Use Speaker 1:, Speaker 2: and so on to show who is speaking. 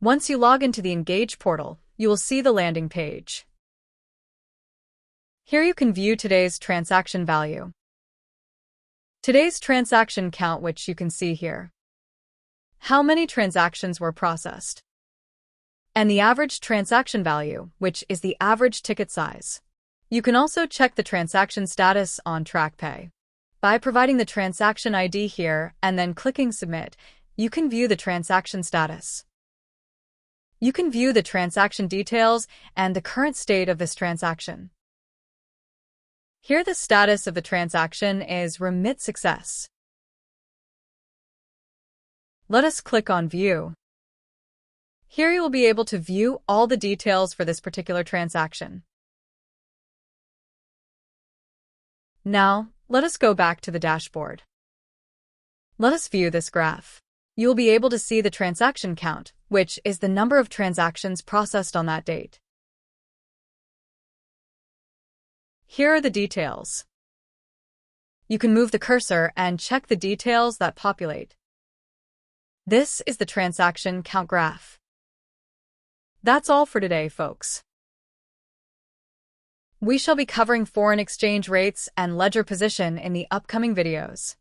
Speaker 1: Once you log into the Engage portal, you will see the landing page. Here you can view today's transaction value. Today's transaction count, which you can see here. How many transactions were processed. And the average transaction value, which is the average ticket size. You can also check the transaction status on TrackPay. By providing the transaction ID here and then clicking Submit, you can view the transaction status. You can view the transaction details and the current state of this transaction. Here the status of the transaction is Remit Success. Let us click on View. Here you will be able to view all the details for this particular transaction. Now, let us go back to the dashboard. Let us view this graph. You will be able to see the transaction count, which is the number of transactions processed on that date. Here are the details. You can move the cursor and check the details that populate. This is the transaction count graph. That's all for today, folks. We shall be covering foreign exchange rates and ledger position in the upcoming videos.